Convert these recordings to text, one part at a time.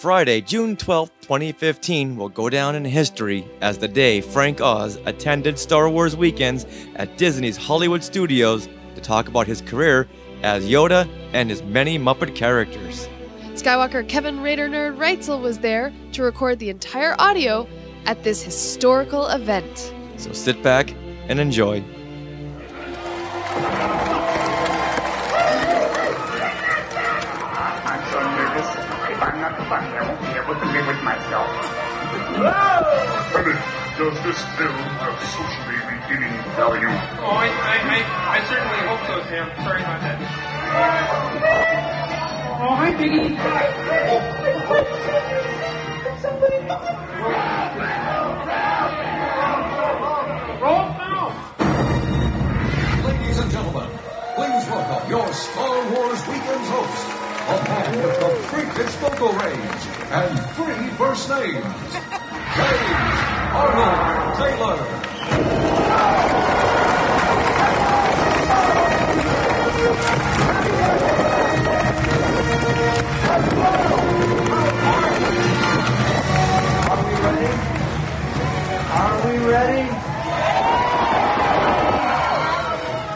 Friday, June 12th, 2015 will go down in history as the day Frank Oz attended Star Wars weekends at Disney's Hollywood Studios to talk about his career as Yoda and his many Muppet characters. Skywalker Kevin Raider Nerd Reitzel was there to record the entire audio at this historical event. So sit back and enjoy. I'm so nervous. If I'm not funny, I won't be able to live with myself. Kevin, does this film have socially redeeming value? Oh, I certainly hope so, Sam. Sorry about that. Oh, hi, Biggie. Roll film. Ladies and gentlemen, please welcome your Star Wars Weekends host, a man with the freakish vocal range and 3 first names, James Arnold Taylor. Are we ready?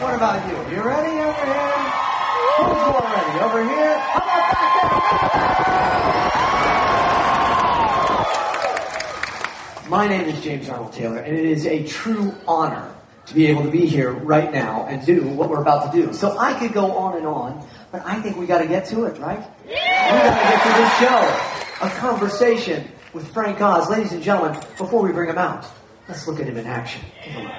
What about you? You ready over here? Who's more ready? Over here? How about back there? My name is James Arnold Taylor, and it is a true honor to be able to be here right now and do what we're about to do. So I could go on and on, but I think we got to get to it, right? We got to get to this show. A conversation with Frank Oz. Ladies and gentlemen, before we bring him out, let's look at him in action. Take a look.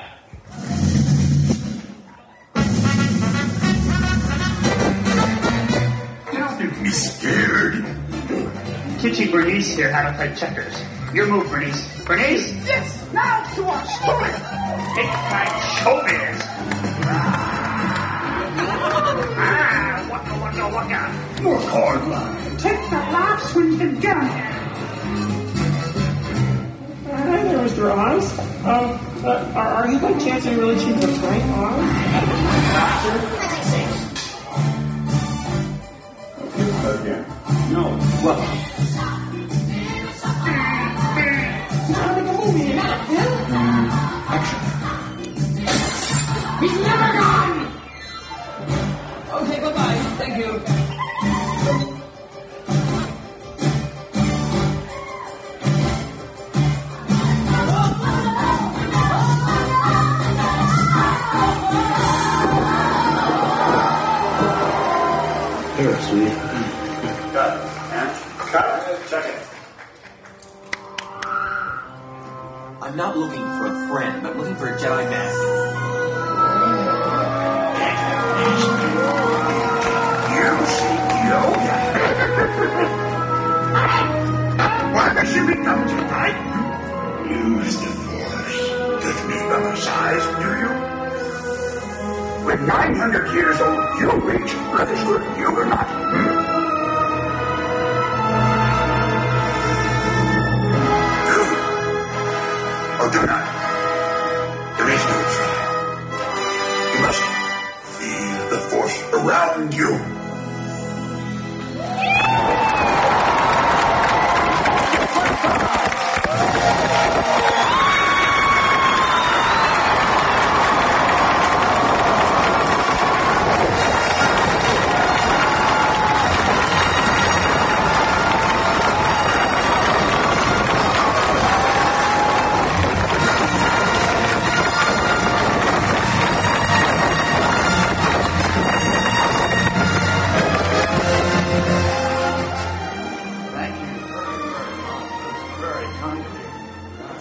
Don't be scared. Teaching Bernice here how to play checkers. Your move, Bernice. Bernice? Yes, now to our story. It's like showbiz. Waka, waka, waka. More card line. Take the laughs when you get them. Hi there, Mr. Oz. Are you by chance in relation to Frank Oz? Again. No. Well. Not like a movie, not a film. Action. He's never gone! Okay, bye-bye. Thank you. Here, sweetie. Cut. And cut. Check it. I'm not looking for a friend. I'm looking for a Jedi Master. You see Yoda. What has he become tonight? Use the Force. Get me by my size, do you? When 900 years old, you reach, let us good you or not. Do or do not. There is no try. You must feel the Force around you.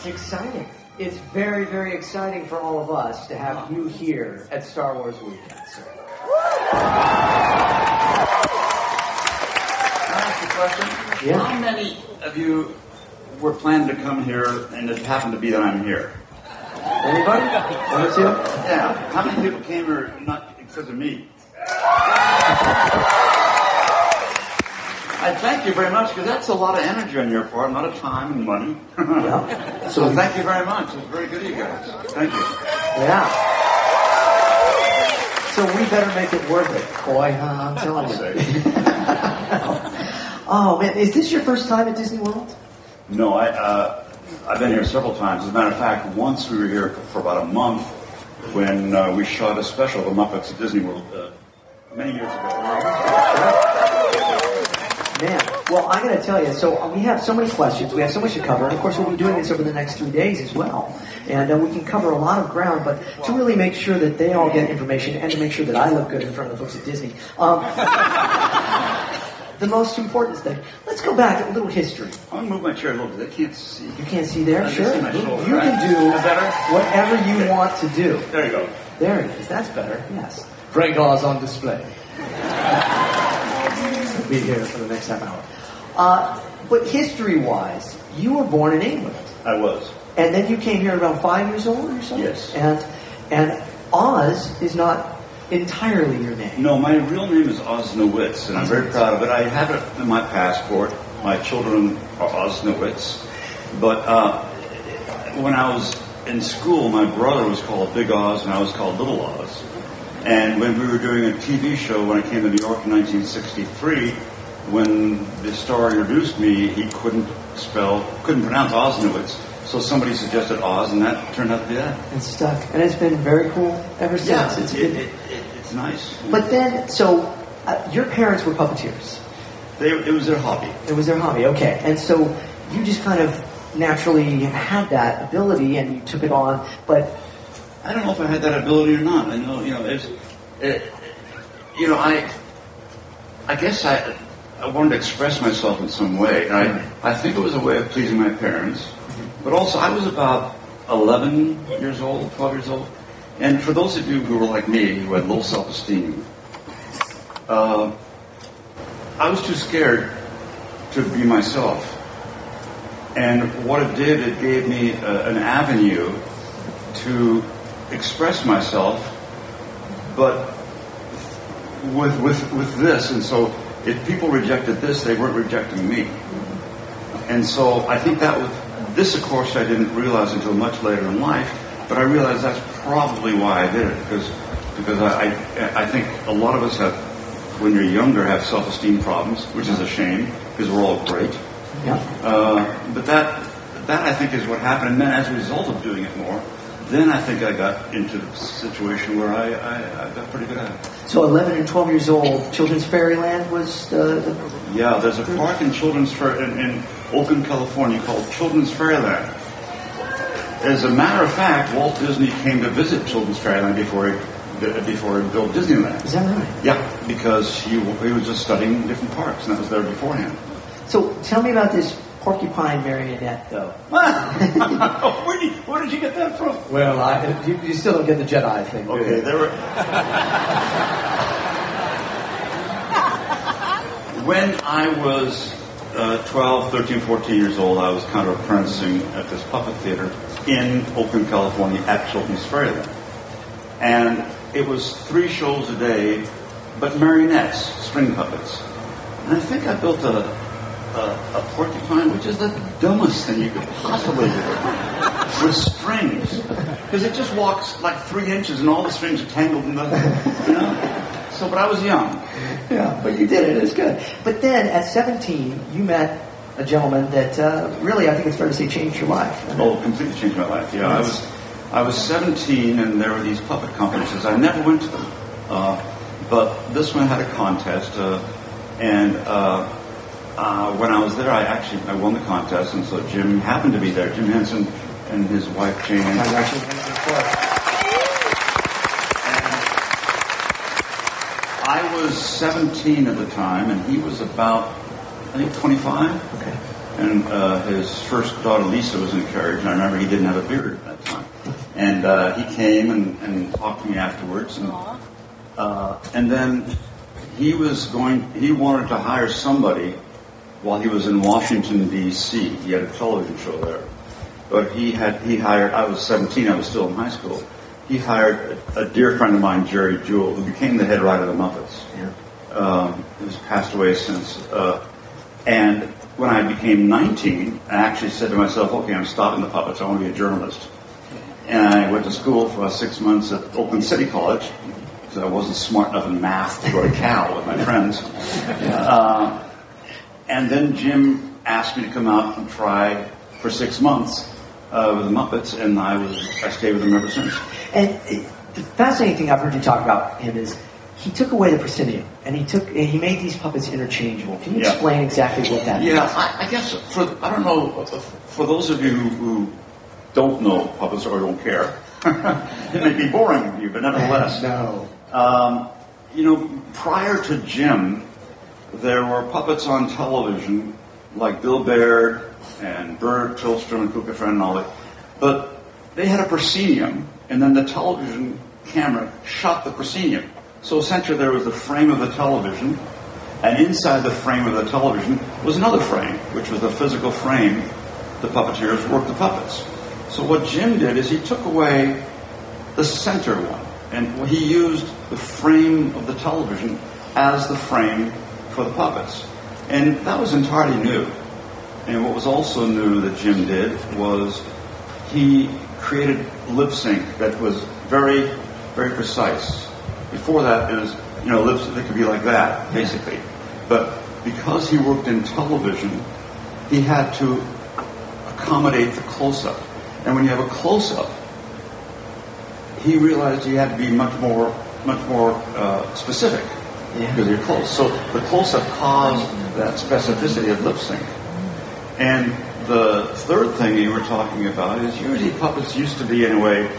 Exciting. It's very, very exciting for all of us to have you here at Star Wars Weekend, sir. Can I ask a question? Yeah. How many of you were planning to come here and it happened to be that I'm here? Anybody? One or two? Yeah. How many people came here not because of me? I thank you very much, because that's a lot of energy on your part, a lot of time and money. Yeah. So thank you very much. It's very good of you guys. Thank you. Yeah. So we better make it worth it, boy. I'm telling you. Oh, man, is this your first time at Disney World? No, I've been here several times. As a matter of fact, once we were here for about a month when we shot a special, The Muppets at Disney World, many years ago. Man, well, I'm going to tell you, so we have so many questions, we have so much to cover, and of course we'll be doing this over the next 3 days as well. And we can cover a lot of ground, but to really make sure that they all get information and to make sure that I look good in front of the folks at Disney, the most important thing, let's go back a little history. I'm going to move my chair a little bit. They can't see. You can't see there? Sure. See my shoulder, You right? can do Is that whatever you want to do. There you go. There it is. That's better. Yes. Frank Oz on display. Be here for the next half hour. But history-wise, you were born in England. I was. And then you came here around 5 years old or something? Yes. And Oz is not entirely your name. No, my real name is Osnowitz, and I'm very proud of it. I have it in my passport. My children are Osnowitz. But when I was in school, my brother was called Big Oz, and I was called Little Oz. And when we were doing a TV show, when I came to New York in 1963, when the star introduced me, he couldn't pronounce Osnowitz. So somebody suggested Oz, and that turned out to be that. It's stuck. And it's been very cool ever since. Yeah, it's nice. But then, so your parents were puppeteers. It was their hobby. It was their hobby, okay. And so you just kind of naturally had that ability and you took it on, but... I don't know if I had that ability or not. I know, I guess I wanted to express myself in some way. And I think it was a way of pleasing my parents. But also, I was about 11 years old, 12 years old. And for those of you who were like me, who had low self-esteem, I was too scared to be myself. And what it did, it gave me an avenue to express myself, but with this. And so if people rejected this, they weren't rejecting me. And so I think that was... This, of course, I didn't realize until much later in life, but I realized that's probably why I did it, because I think a lot of us have, when you're younger, have self-esteem problems, which is a shame, because we're all great. Yeah. But that I think is what happened, and then as a result of doing it more, then I think I got into the situation where I got pretty good at it. So 11 and 12 years old, Children's Fairyland was the... Yeah, there's a park in in Oakland, California called Children's Fairyland. As a matter of fact, Walt Disney came to visit Children's Fairyland before he built Disneyland. Is that right? Yeah, because he was just studying different parks, and that was there beforehand. So tell me about this porcupine marionette, though. Where did you get that from? Well, you still don't get the Jedi thing. Okay, there were... When I was 12, 13, 14 years old, I was kind of apprenticing at this puppet theater in Oakland, California, at Children's Fairyland. And it was 3 shows a day, but marionettes, string puppets. And I think I built a porcupine, which is the dumbest thing you could possibly do, with strings. Because it just walks like 3 inches and all the strings are tangled in the, So, but I was young. Yeah, but you did it. It's good. But then at 17, you met a gentleman that really, I think it's fair to say, changed your life. Oh, completely changed my life. Yeah, Yes. I was 17, and there were these puppet competitions. I never went to them, but this one had a contest, and when I was there, I won the contest, and so Jim happened to be there. Jim Henson and his wife Jane. I was 17 at the time, and he was about, I think, 25. Okay. And his first daughter, Lisa, was in a carriage, and I remember he didn't have a beard at that time. And he came and talked to me afterwards. And then he wanted to hire somebody while he was in Washington, D.C. He had a television show there. But he hired, I was 17, I was still in high school. He hired a dear friend of mine, Jerry Jewell, who became the head writer of the Muppets. Yeah. Who's passed away since. And when I became 19, I actually said to myself, okay, I'm stopping the puppets. I want to be a journalist. And I went to school for 6 months at Oakland City College, because I wasn't smart enough in math to go to Cal with my friends. And then Jim asked me to come out and try for 6 months with the Muppets, and I stayed with them ever since. And the fascinating thing I've heard you talk about him is he took away the proscenium, and he made these puppets interchangeable. Can you explain exactly what that means? Yeah, I guess I don't know, for those of you who don't know puppets or don't care, it may be boring to you, but nevertheless. No. Prior to Jim, there were puppets on television like Bill Baird and Bert Tillstrom and Kuka Friend and all that, but they had a proscenium, and then the television camera shot the proscenium. So essentially there was the frame of the television, and inside the frame of the television was another frame, which was the physical frame the puppeteers worked the puppets. So what Jim did is he took away the center one, and he used the frame of the television as the frame for the puppets. And that was entirely new. And what was also new that Jim did was he created lip sync that was very, very precise. Before that, it was, lip sync that could be like that, basically. But because he worked in television, he had to accommodate the close-up. And when you have a close-up, he realized he had to be much more specific because you're close. So the close-up caused that specificity of lip sync. And the third thing you were talking about is usually puppets used to be, anyway,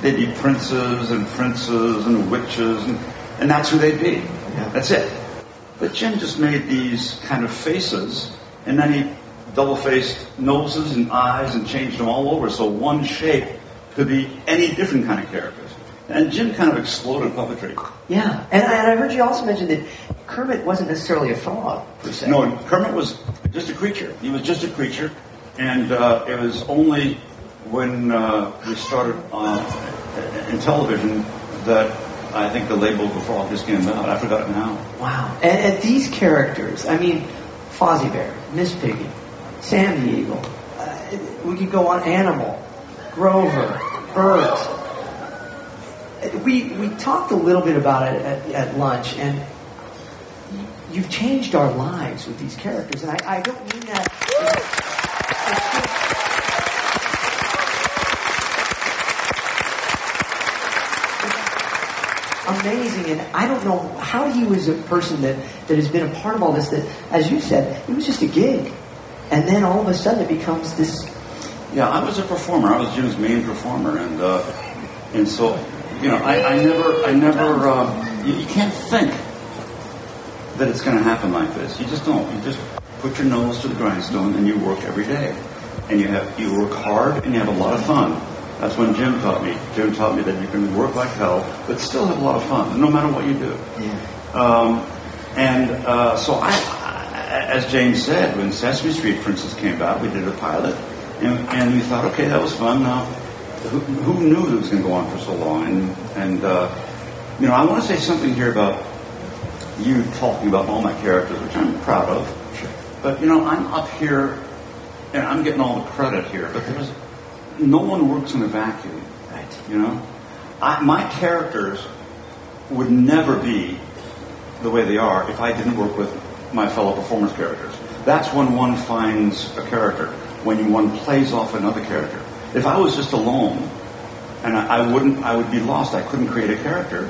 they'd be princes and witches, and that's who they'd be. Yeah. That's it. But Jim just made these kind of faces, and then he double-faced noses and eyes and changed them all over, so one shape could be any different kind of characters. And Jim kind of exploded puppetry. Yeah, and I heard you also mention that Kermit wasn't necessarily a frog, per se. No, Kermit was just a creature. He was just a creature, and it was only when we started in television that I think the label of the frog just came out. I forgot it now. Wow. And these characters, I mean, Fozzie Bear, Miss Piggy, Sam the Eagle, we could go on, Animal, Grover, Bert. We talked a little bit about it at lunch, and you've changed our lives with these characters, and I don't mean that. Amazing, and I don't know how he was a person that has been a part of all this, that, as you said, it was just a gig, and then all of a sudden it becomes this. Yeah, I was a performer. I was Jim's main performer, and so, I never, you can't think that it's going to happen like this. You just don't. You just put your nose to the grindstone and you work every day, and you work hard and you have a lot of fun. That's when Jim taught me. Jim taught me that you can work like hell, but still have a lot of fun, no matter what you do. Yeah. So as James said, when Sesame Street, for instance, came out, we did a pilot, and we thought, okay, that was fun. Now, who knew it was going to go on for so long? And I want to say something here about you talking about all my characters, which I'm proud of. Sure. But I'm up here, and I'm getting all the credit here. But no one works in a vacuum, right? My characters would never be the way they are if I didn't work with my fellow performance characters. That's when one finds a character, when one plays off another character. If I was just alone, and I would be lost. I couldn't create a character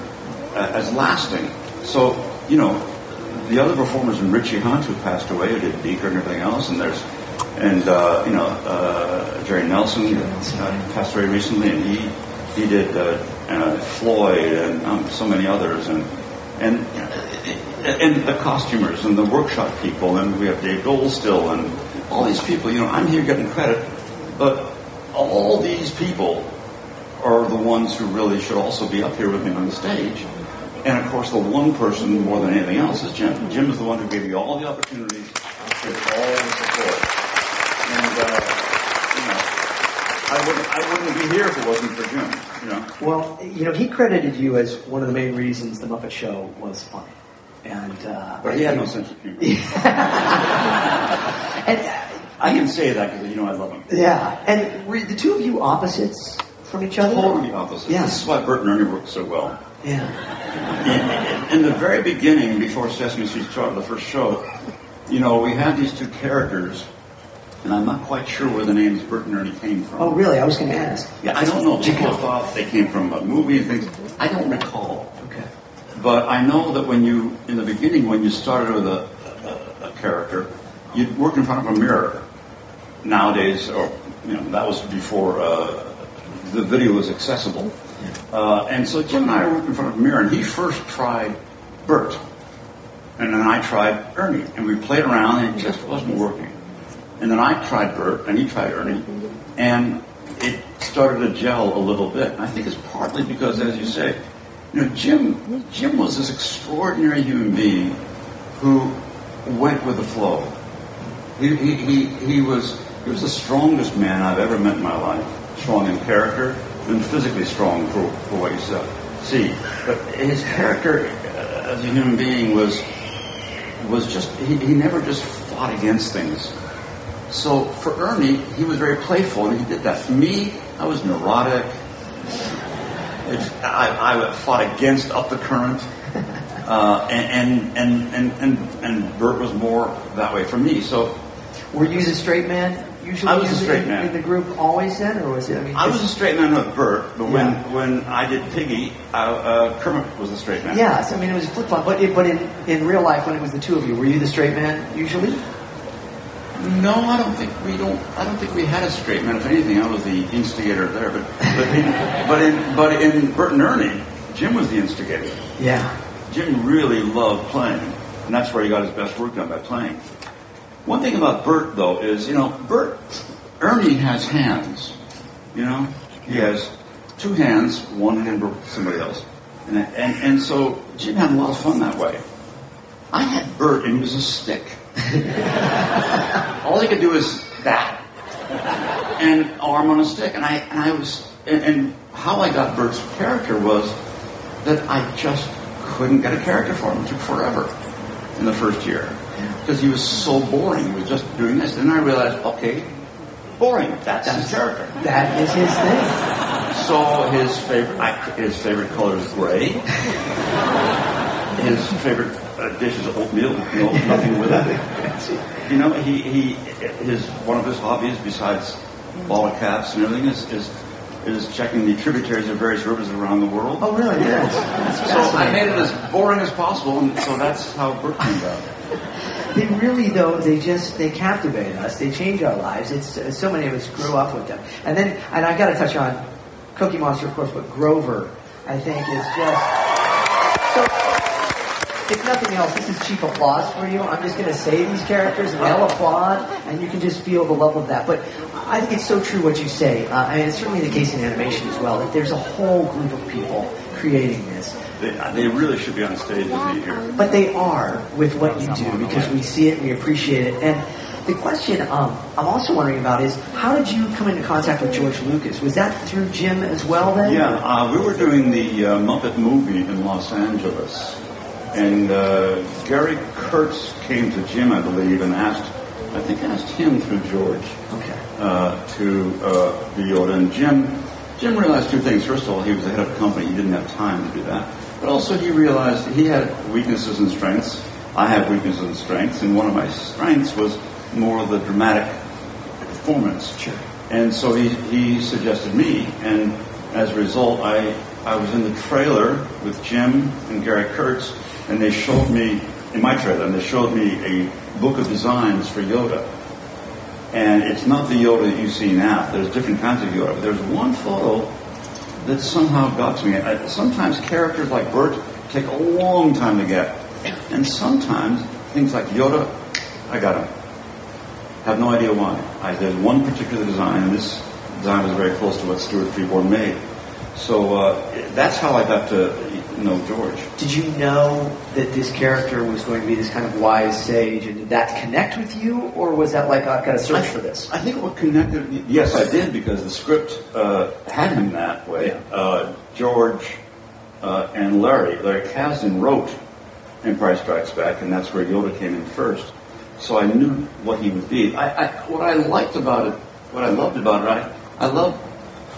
as lasting. So, the other performers, and Richie Hunt, who passed away, who did Beaker and everything else, and Jerry Nelson passed away recently, and he did Floyd and so many others, and the costumers and the workshop people, and we have Dave Dole still, and all these people. I'm here getting credit, but all these people are the ones who really should also be up here with me on the stage. And of course, the one person more than anything else is Jim. Jim is the one who gave me all the opportunities, gave all the support. And I wouldn't be here if it wasn't for Jim. Well, he credited you as one of the main reasons the Muppet Show was funny. And but he had no sense of humor. And I can say that because I love him. Yeah, and were the two of you opposites from each other? Totally opposites. Yeah. This is why Bert and Ernie worked so well. Yeah. In the very beginning, before Sesame Street started, the first show, you know, we had these two characters, and I'm not quite sure where the names Bert and Ernie came from. Oh, really? I was going to ask. Yeah, I don't know. People thought they came from a movie and things. I don't recall. Okay. But I know that when you, in the beginning, when you started with a character, you'd work in front of a mirror. Nowadays, or, you know, that was before the video was accessible. And so Jim and I worked in front of a mirror, and he first tried Bert. And then I tried Ernie, and we played around, and it just wasn't working. And then I tried Bert, and he tried Ernie, and it started to gel a little bit. And I think it's partly because, as you say, you know, Jim was this extraordinary human being who went with the flow. He was the strongest man I've ever met in my life. Strong in character, and physically strong for what you see. But his character as a human being was just, he never just fought against things. So for Ernie, he was very playful, and he did that. For me, I was neurotic. I fought against up the current, and Bert was more that way for me. So, were you the straight man? Usually, I was a straight man in the group always then, or was it? I was a straight man with Bert, but when I did Piggy, Kermit was the straight man. Yeah, so, I mean it was flip flop. But in real life, when it was the two of you, were you the straight man usually? No, I don't think we had a straight man. If anything, I was the instigator there. But in Bert and Ernie, Jim was the instigator. Yeah. Jim really loved playing, and that's where he got his best work done, by playing. One thing about Bert, though, is, you know, Ernie has hands. You know, he has two hands, one hand for somebody else, and so Jim had a lot of fun that way. I had Bert, and he was a stick. All he could do is that, and arm on a stick, and how I got Bert's character was that I just couldn't get a character for him. It took forever in the first year because he was so boring. He was just doing this, and I realized, okay, boring. That's his character. That is his thing. So his favorite color is gray. His favorite dish is oatmeal, nothing with it. You know, one of his hobbies, besides ball caps and everything, is checking the tributaries of various rivers around the world. Oh, really? Yes. So I made it as boring as possible, and so that's how Bert came about. They really, though, they captivate us. They change our lives. It's so many of us grew up with them. And I got to touch on Cookie Monster, of course, but Grover, I think, is just so. If nothing else, this is cheap applause for you. I'm just going to say these characters, and they'll applaud, and you can just feel the love of that. But I think it's so true what you say. And it's certainly the case in animation as well, that there's a whole group of people creating this. They really should be on stage with me here. But they are with what you do, because we see it, we appreciate it. And the question I'm also wondering about is, how did you come into contact with George Lucas? Was that through Jim as well then? Yeah, we were doing the Muppet movie in Los Angeles. And Gary Kurtz came to Jim, I believe, and asked him through George to be Yoda. And Jim realized two things. First of all, he was the head of a company. He didn't have time to do that. But also he realized he had weaknesses and strengths. I have weaknesses and strengths. And one of my strengths was more of the dramatic performance. Sure. And so he suggested me. And as a result, I was in the trailer with Jim and Gary Kurtz. And they showed me, in my trailer, a book of designs for Yoda. And it's not the Yoda that you see now. There's different kinds of Yoda. But there's one photo that somehow got to me. Sometimes characters like Bert take a long time to get. And sometimes things like Yoda, I got them. Have no idea why. There's one particular design, and this design was very close to what Stuart Freeborn made. So that's how I got to know George. Did you know that this character was going to be this kind of wise sage, and did that connect with you, or was that like, I've got to search for this? I think what connected, yes, I did, because the script had him that way. George and Larry Kasdan wrote Empire Strikes Back, and that's where Yoda came in first. So I knew what he would be. What I loved about it, I loved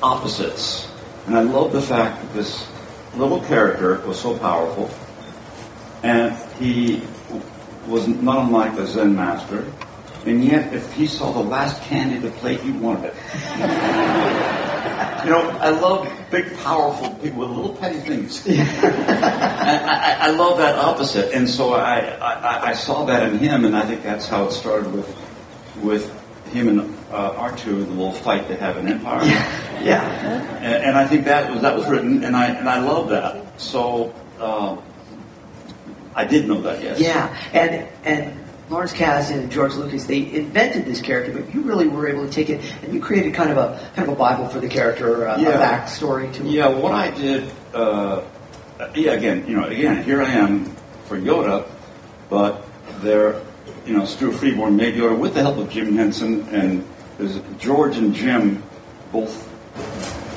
opposites. And I loved the fact that this little character was so powerful, and he was not unlike the Zen master, and yet if he saw the last candy at the plate, he wanted it. I love big, powerful people with little petty things. I love that opposite, and so I saw that in him, and I think that's how it started with him and R2, the little fight they have in Empire. Yeah. And I think that was written, and I love that. So I did know that, yes. Yeah, and Lawrence Kasdan and George Lucas, they invented this character, but you really were able to take it and you created kind of a Bible for the character, a backstory to it. Yeah, what I did, again, here I am for Yoda, but Stuart Freeborn made Yoda with the help of Jim Henson, and George and Jim both,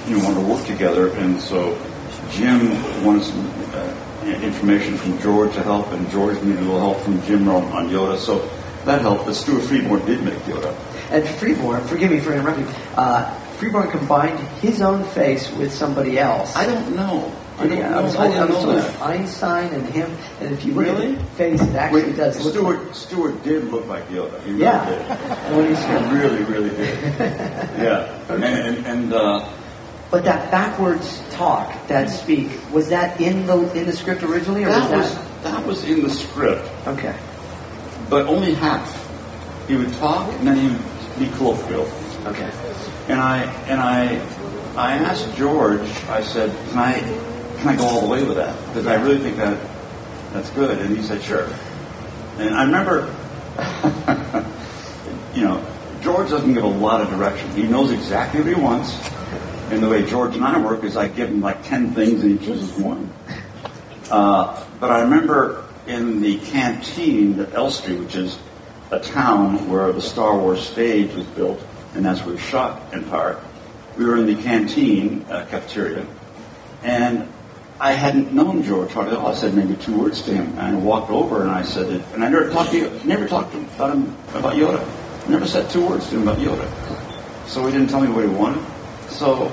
wanted to work together, and so Jim wanted some information from George to help, and George needed a little help from Jim on Yoda, so that helped. But Stuart Freeborn did make Yoda. And Freeborn, forgive me for interrupting, Freeborn combined his own face with somebody else. I don't know. I was told Einstein and him, and if you look at his face, it actually does look like... Stuart did look like Yoda. He really did. Really did. Yeah. And but that backwards talk, that speak, was that in the script originally, or that was in the script? Okay. But only half. He would talk, and then he would be colloquial. Okay. And I asked George. I said, "Can I go all the way with that? Because I really think that's good." And he said, "Sure." And I remember, George doesn't give a lot of direction. He knows exactly what he wants. And the way George and I work is I give him like 10 things and he chooses one. But I remember in the canteen at Elstree, which is a town where the Star Wars stage was built, and that's where we shot Empire. We were in the canteen cafeteria, and I hadn't known George hardly at all. I said maybe 2 words to him, and I walked over and I said it, and I never talked to him about Yoda. Never said 2 words to him about Yoda. So he didn't tell me what he wanted. So,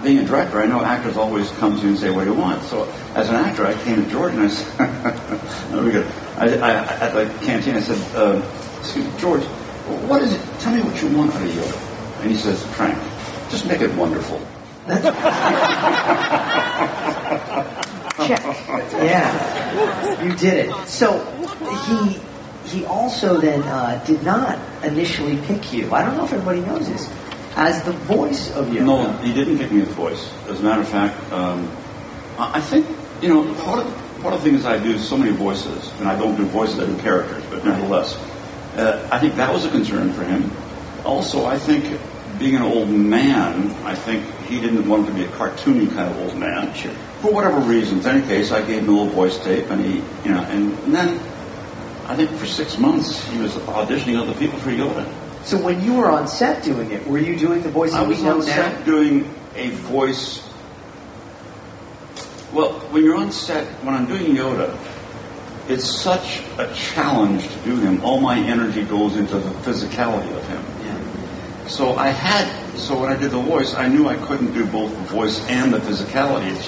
being a director, I know actors always come to you and say, "What do you want?" So, as an actor, I came to George and I said, at the canteen, I said, "Excuse me, George, what is it? Tell me what you want out of Yoda." And he says, "Frank, just make it wonderful." Check. Yeah, you did it. So, he also then did not initially pick you. I don't know if everybody knows this. As the voice of Yoda. No, he didn't pick me as voice. As a matter of fact, I think, part of the things I do so many voices, and I don't do voices, I do characters, but nevertheless, I think that was a concern for him. Also, I think being an old man, I think he didn't want to be a cartoony kind of old man. Sure. For whatever reasons. In any case, I gave him a little voice tape, and and then I think for 6 months he was auditioning other people for Yoda. So when you were on set doing it, were you doing the voice that we know now? I was on set doing a voice. Well, when you're on set, when I'm doing Yoda, it's such a challenge to do him. All my energy goes into the physicality of him. Yeah. So when I did the voice, I knew I couldn't do both the voice and the physicality. It's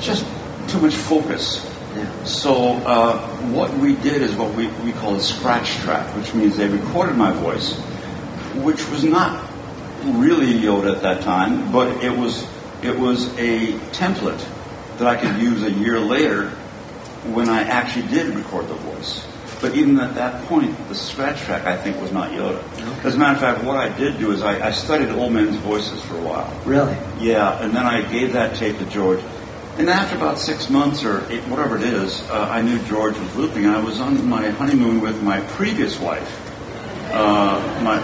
just too much focus. Yeah. So what we did is what we call a scratch track, which means they recorded my voice, which was not really Yoda at that time, but it was a template that I could use a year later when I actually did record the voice. But even at that point, the scratch track, I think, was not Yoda. Okay. As a matter of fact, what I did do is I studied old men's voices for a while. Really? Yeah, and then I gave that tape to George. And after about 6 months or whatever it is, I knew George was looping, and I was on my honeymoon with my previous wife. My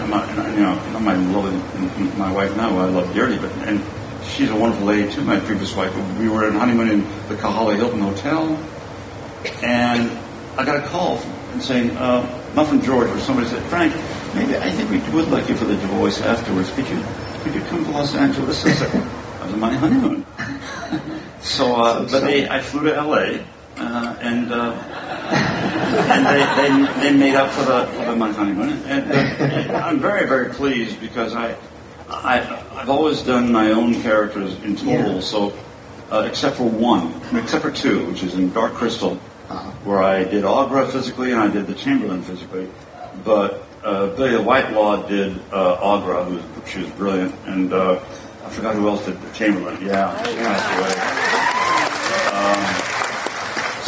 wife now, who I love dearly, and she's a wonderful lady too. My previous wife. We were on honeymoon in the Kahala Hilton Hotel, and I got a call saying, not from George, but somebody said, "Frank, maybe I think we would like you for the voice afterwards. Could you come to Los Angeles?" I said, "I was on my honeymoon." So, I flew to L.A. And they made up for my honeymoon. And I'm very, very pleased because I've always done my own characters in total. Yeah. So except for two, which is in Dark Crystal, where I did Aughra physically and I did the Chamberlain physically. But Billy Whitelaw did Aughra, she was brilliant, and I forgot who else did the Chamberlain. Yeah, that's right.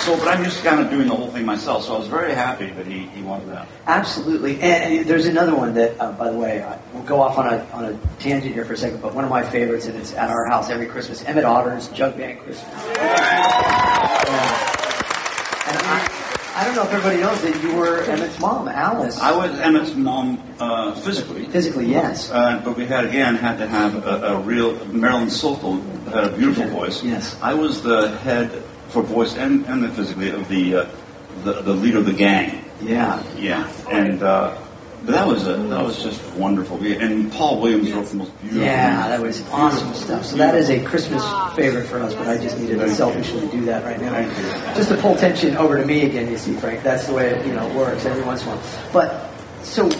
But I'm just kind of doing the whole thing myself, so I was very happy that he wanted that. Absolutely. And there's another one that, by the way, we'll go off on a tangent here for a second, but one of my favorites, and it's at our house every Christmas, Emmett Otter's Jug Band Christmas. And I don't know if everybody knows that you were Emmett's mom, Alice. I was Emmett's mom physically. Physically, yes. But we had to have a real, Marilyn Sokol had a beautiful voice. Yes. I was the head for voice and the physically of the leader of the gang. Yeah. Yeah. And but that was just wonderful. And Paul Williams wrote the most beautiful. Yeah, that was awesome stuff. So that is a Christmas favorite for us, but I just needed to selfishly do that right now. Just to pull tension over to me again, you see, Frank. That's the way it works every once in a while. But so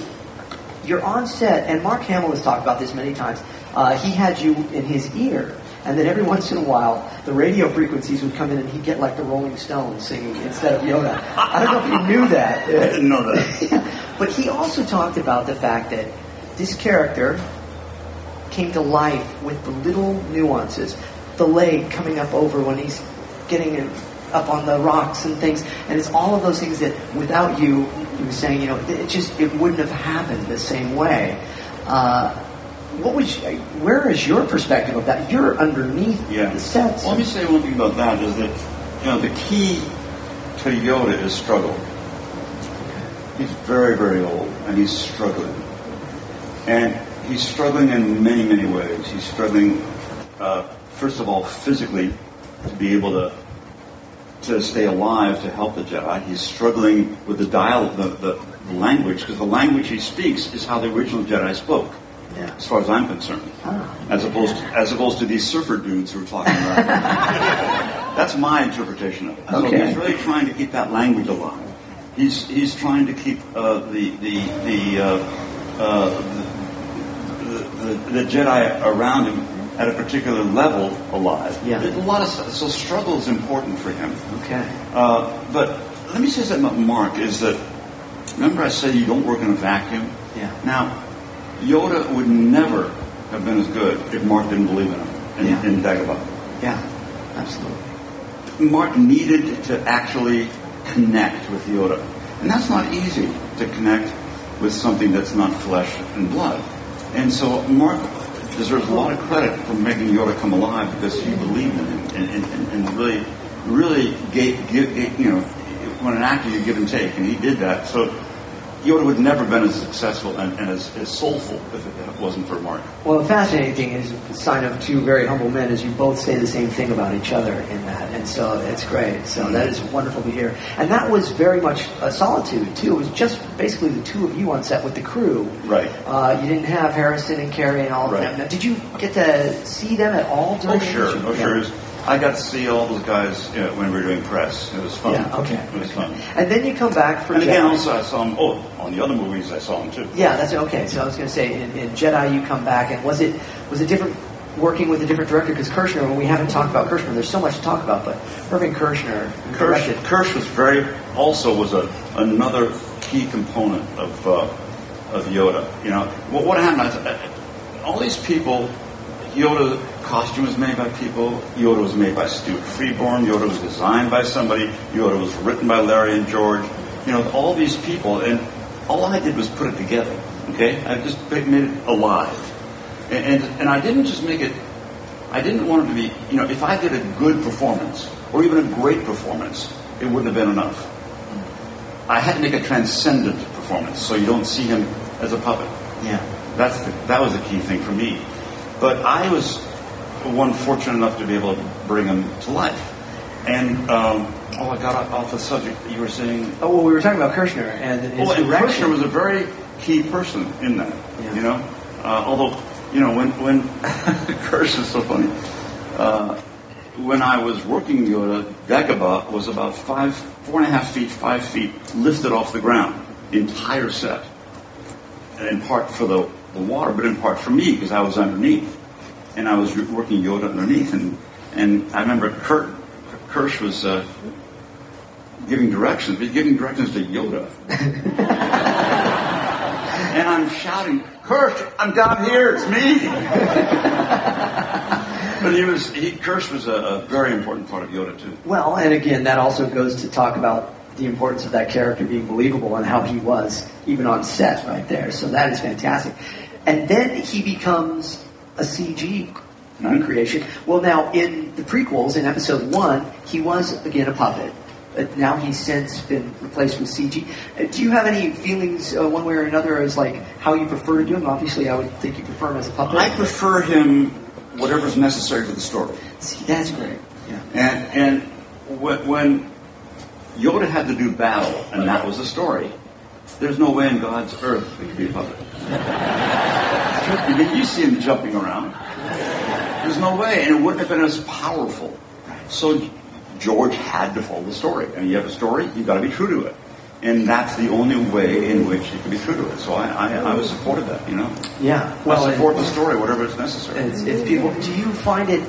you're on set, and Mark Hamill has talked about this many times. He had you in his ear. And then every once in a while, the radio frequencies would come in and he'd get like the Rolling Stones singing instead of Yoda. I don't know if you knew that. I didn't know that. But he also talked about the fact that this character came to life with the little nuances. The leg coming up over when he's getting up on the rocks and things. And it's all of those things that without you, he was saying, it wouldn't have happened the same way. Where is your perspective of that? You're underneath the sets. Well, let me say one thing about that is that, the key to Yoda is struggle. He's very, very old, and he's struggling. And he's struggling in many, many ways. He's struggling, first of all, physically, to be able to stay alive, to help the Jedi. He's struggling with the language, because the language he speaks is how the original Jedi spoke. Yeah. As far as I'm concerned, as opposed to these surfer dudes who are talking about. That's my interpretation of it. Okay. So he's really trying to keep that language alive. He's trying to keep the Jedi around him at a particular level alive. Yeah. A lot of so struggle is important for him. Okay. But let me say something about Mark. Is that remember I said you don't work in a vacuum. Yeah. Now. Yoda would never have been as good if Mark didn't believe in him in Dagobah. Yeah, absolutely. Mark needed to actually connect with Yoda. And that's not easy to connect with something that's not flesh and blood. And so Mark deserves a lot of credit for making Yoda come alive because he believed in him and really gave when an actor you give and take, and he did that. So Yoda would never have been as successful and as soulful if it wasn't for Mark. Well, the fascinating thing is the sign of two very humble men is you both say the same thing about each other in that. And so it's great. So that is wonderful to hear. And that was very much a solitude, too. It was just basically the two of you on set with the crew. Right. You didn't have Harrison and Carrie and all of them. Now, did you get to see them at all during the shoot? Oh, sure. I got to see all those guys when we were doing press. It was fun. Yeah, okay. It was fun. And then you come back for And Jedi. again, also I saw him, on the other movies I saw him too. Yeah, that's okay. So I was going to say, in Jedi you come back, and was it different working with a different director? Because Kirshner, when we haven't talked about Kirshner, there's so much to talk about, but Irving Kirshner directed. Kirsch was another key component of Yoda. What happened? All these people, Yoda costume was made by people. Yoda was made by Stuart Freeborn. Yoda was designed by somebody. Yoda was written by Larry and George. All these people, and all I did was put it together. Okay, I just made it alive, and I didn't just make it. I didn't want it to be. If I did a good performance or even a great performance, it wouldn't have been enough. I had to make a transcendent performance, so you don't see him as a puppet. Yeah, that was the key thing for me. But I was one fortunate enough to be able to bring him to life. And I got off the subject. You were saying. Oh, well, we were talking about Kirshner and his direction. Kirshner was a very key person in that. Yeah. Although when Kirsh is so funny. When I was working Yoda, Dagobah was about 4.5 feet, 5 feet lifted off the ground, the entire set. And in part for the water, but in part for me because I was underneath, and I was working Yoda underneath, and I remember Kirsch was giving directions, but he's giving directions to Yoda. And I'm shouting, Kirsch, I'm down here, it's me. But Kirsch was a very important part of Yoda too. Well, and again, that also goes to talk about the importance of that character being believable and how he was even on set right there. So that is fantastic. And then he becomes a CG creation. Well, now in the prequels, in episode 1, he was again a puppet. But now he's since been replaced with CG. Do you have any feelings one way or another as like how you prefer to do him? Obviously, I would think you prefer him as a puppet. I prefer him whatever's necessary for the story. See, that's great. Yeah. And when Yoda had to do battle, and that was the story, there's no way in God's earth he could be a puppet. I mean, you see him jumping around. There's no way, and it wouldn't have been as powerful. So George had to follow the story. And you have a story, you've got to be true to it. And that's the only way in which you can be true to it. So I was supportive of that, you know? Yeah. Well, I support the story, whatever is necessary. It's people. Do you find it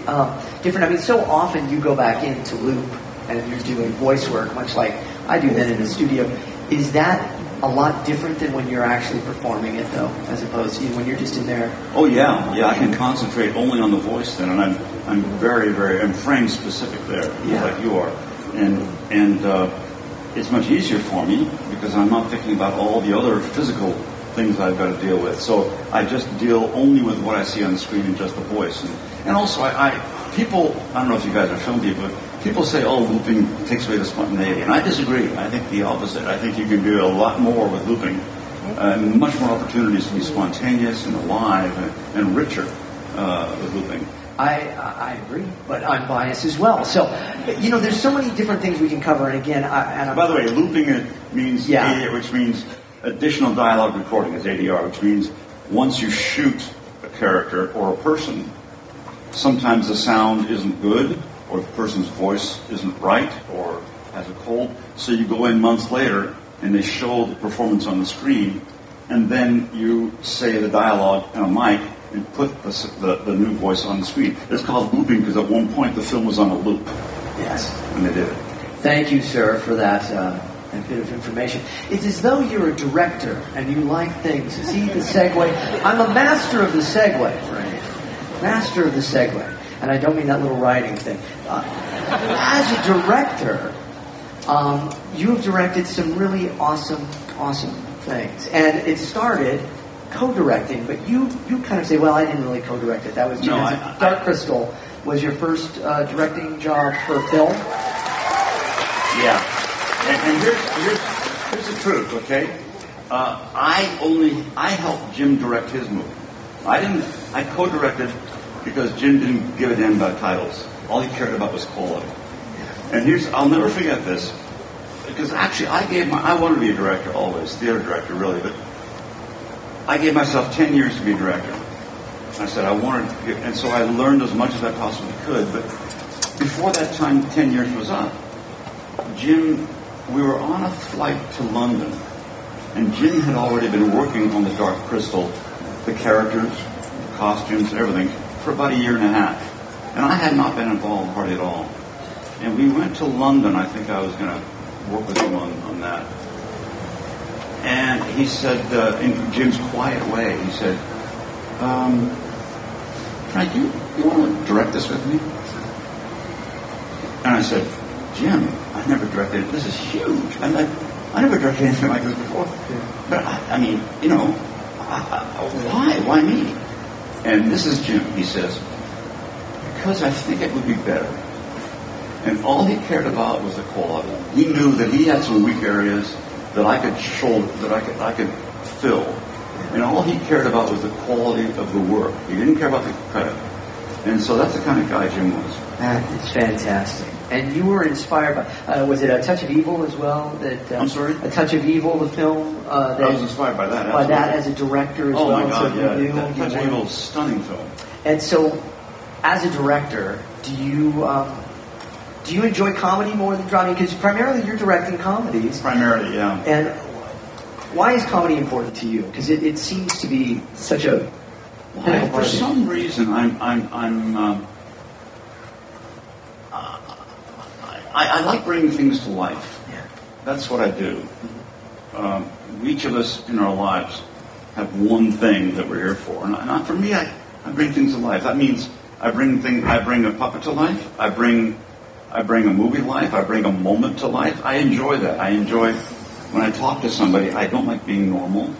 different? I mean, so often you go back into loop and you're doing voice work, much like I do then in the studio. Is that a lot different than when you're actually performing it, though, as opposed to when you're just in there? Oh, yeah. Yeah, I can concentrate only on the voice then, and I'm very, I'm frame specific there, like you are. And it's much easier for me because I'm not thinking about all the other physical things I've got to deal with. So I just deal only with what I see on the screen and just the voice. And also, people, I don't know if you guys are film people, but people say, oh, looping takes away the spontaneity. And I disagree. I think the opposite. I think you can do a lot more with looping. Much more opportunities to be spontaneous and alive and richer with looping. I agree, but I'm biased as well. So, you know, there's so many different things we can cover. And again, by the way, looping means ADR, which means additional dialogue recording is ADR, which means once you shoot a character or a person, sometimes the sound isn't good, or the person's voice isn't right, or has a cold. So you go in months later, and they show the performance on the screen, and then you say the dialogue on a mic, and put the new voice on the screen. It's called looping because at one point the film was on a loop. Yes. And they did it. Thank you, sir, for that bit of information. It's as though you're a director and you like things. See the segue? I'm a master of the segue, Frank. Master of the segue. And I don't mean that little writing thing. As a director, you have directed some really awesome things. And it started co-directing, but you kind of say, well, I didn't really co-direct it. That was Dark Crystal was your first directing job for film? Yeah. And here's the truth, okay? I helped Jim direct his movie. I co-directed because Jim didn't give a damn about titles. All he cared about was quality. And I'll never forget this, because actually I wanted to be a director always, theater director really, but I gave myself 10 years to be a director. I said I wanted to, and so I learned as much as I possibly could, but before that time, 10 years was up, Jim, we were on a flight to London, and Jim had already been working on the Dark Crystal, the characters, the costumes, everything, for about a year and a half. And I had not been involved hardly at all. And we went to London. I think I was going to work with him on that. And he said, in Jim's quiet way, he said, Frank, you want to direct this with me? And I said, Jim, I never directed it. This is huge. I never directed anything like this before. But I mean, you know, why? Why me? And this is Jim. He says, because I think it would be better. And all he cared about was the quality. He knew that he had some weak areas that I could shoulder, that I could fill. And all he cared about was the quality of the work. He didn't care about the credit. And so that's the kind of guy Jim was. It's fantastic. And you were inspired by, was it A Touch of Evil as well? I'm sorry? A Touch of Evil, the film? I was inspired by that. By that as a director as well. Oh my God, so yeah. A Touch of Evil is a stunning film. And so, as a director, do you enjoy comedy more than drama? Because primarily you're directing comedies. Primarily, yeah. And why is comedy important to you? Because it seems to be such a... For some reason, I like bringing things to life. Yeah. that's what I do. Each of us in our lives have one thing that we're here for. And for me, I bring things to life. That means I bring a puppet to life. I bring a movie to life. I bring a moment to life. I enjoy that. I enjoy when I talk to somebody. I don't like being normal.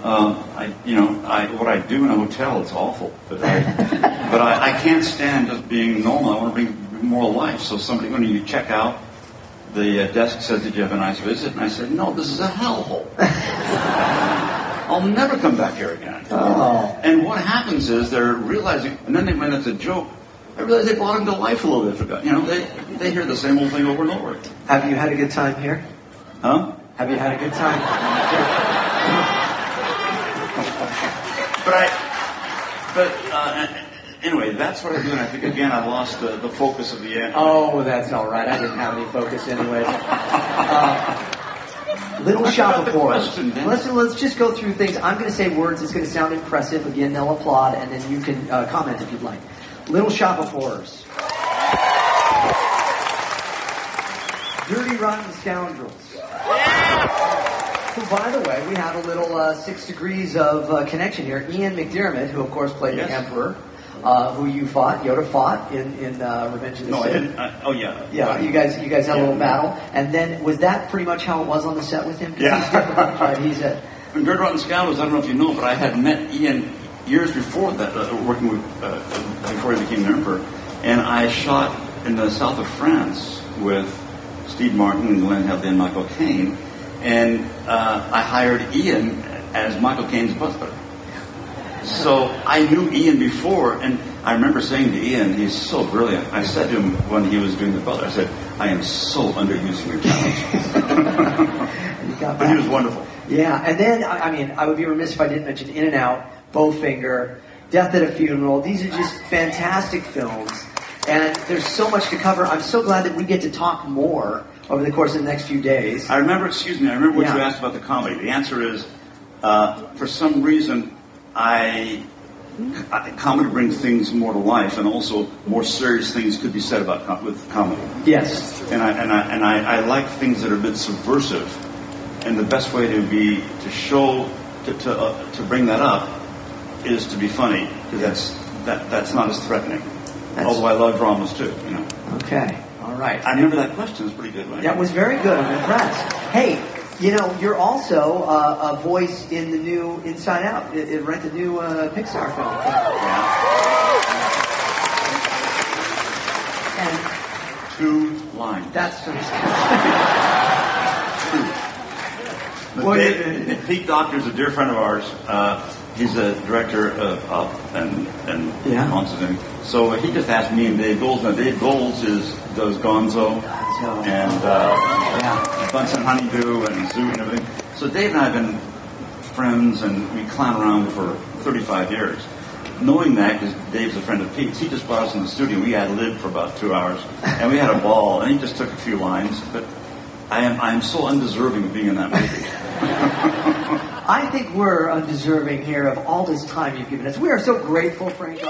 What I do in a hotel, it's awful. But I can't stand just being normal. I want to bring more life. So when you check out, the desk says, "Did you have a nice visit?" And I said, "No, this is a hellhole. I'll never come back here again." Oh. And what happens is they're realizing, and then when it's a joke, I realize they brought them to life a little bit. They hear the same old thing over and over. Have you had a good time here? Huh? Have you had a good time? Anyway, that's what I do, and I think, again, I lost the focus of the end. Oh, that's all right. I didn't have any focus anyways. Little Shop of Horrors. Let's just go through things. I'm going to say words. It's going to sound impressive. Again, they'll applaud, and then you can comment if you'd like. Little Shop of Horrors. Dirty Rotten Scoundrels. Who, by the way, we have a little 6 degrees of connection here. Ian McDiarmid, who, of course, played the Emperor. Who you fought, Yoda fought in Revenge of the Sith. No, I didn't. Yeah, you guys had a little battle, and then was that pretty much how it was on the set with him? Yeah. He's different, right? In Dirty Rotten Scoundrels, I don't know if you know, but I had met Ian years before that, working with before he became the Emperor, and I shot in the south of France with Steve Martin and Glenn Headley and Michael Caine, and I hired Ian as Michael Caine's butler. So I knew Ian before, and I remember saying to Ian, he's so brilliant. I said to him when he was doing the butler, I said, "I am so underusing your talents." But he was wonderful. Yeah, and then, I would be remiss if I didn't mention In and Out, Bowfinger, Death at a Funeral. These are just fantastic films, and there's so much to cover. I'm so glad that we get to talk more over the course of the next few days. I remember what you asked about the comedy. The answer is, for some reason, comedy brings things more to life, and also more serious things could be said about with comedy. Yes, and I like things that are a bit subversive, and the best way to bring that up is to be funny, because that's not as threatening. Although I love dramas too, Okay, all right. I remember that question. It was pretty good, right? That was very good. I'm impressed. Hey. You're also a voice in the new Inside Out. Rent the new Pixar film. And 2 lines. That's Pete Docter's a dear friend of ours. He's a director of Up and Monsters. So he just asked me and Dave Goelz. Now Dave Goelz does Gonzo and Bunsen Honeydew and Zoo and everything. So Dave and I have been friends, and we clown around for 35 years. Knowing that, because Dave's a friend of Pete's, he just brought us in the studio. We ad-libbed for about 2 hours, and we had a ball. And he just took a few lines, but I am so undeserving of being in that movie. I think we're undeserving here of all this time you've given us. We are so grateful, Frank Oz.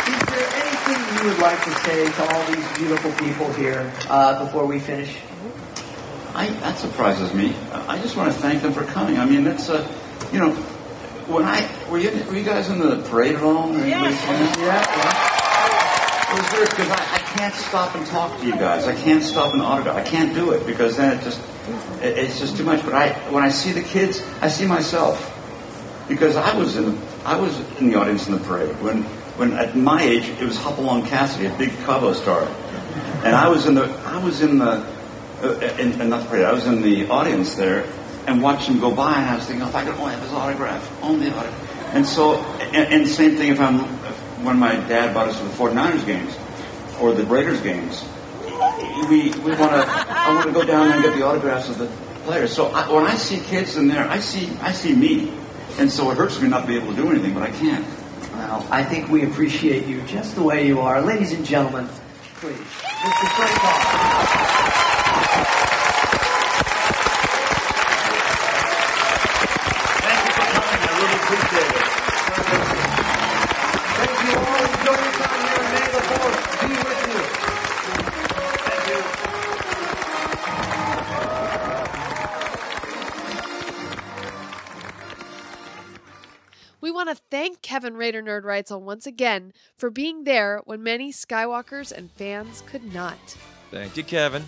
Is there anything you would like to say to all these beautiful people here before we finish? That surprises me. I just want to thank them for coming. I mean, that's were you guys in the parade at all? Yeah. It was weird because I can't stop and talk to you guys. I can't stop and autograph. I can't do it because then it's just too much. But when I see the kids, I see myself, because I was in the audience in the parade when at my age it was Hopalong Cassidy, a big Cabo star, and I was in the audience there and watched him go by, and I was thinking, if I could only have his autograph, only autograph. And so, and same thing when my dad brought us to the 49ers games or the Raiders games, I want to go down there and get the autographs of the players. So when I see kids in there, I see me, and so it hurts me not to be able to do anything, but I can't. Well, I think we appreciate you just the way you are, ladies and gentlemen. Please, Mr. Frank Oz. Appreciate it. Thank you all. Enjoy your time here in Manila. We want to thank Kevin Raider Nerd Reitzel once again for being there when many Skywalkers and fans could not. Thank you, Kevin.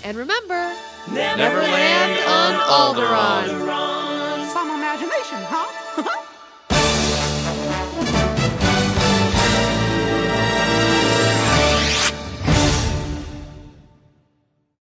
And remember, Never land on Alderaan. Some imagination, huh?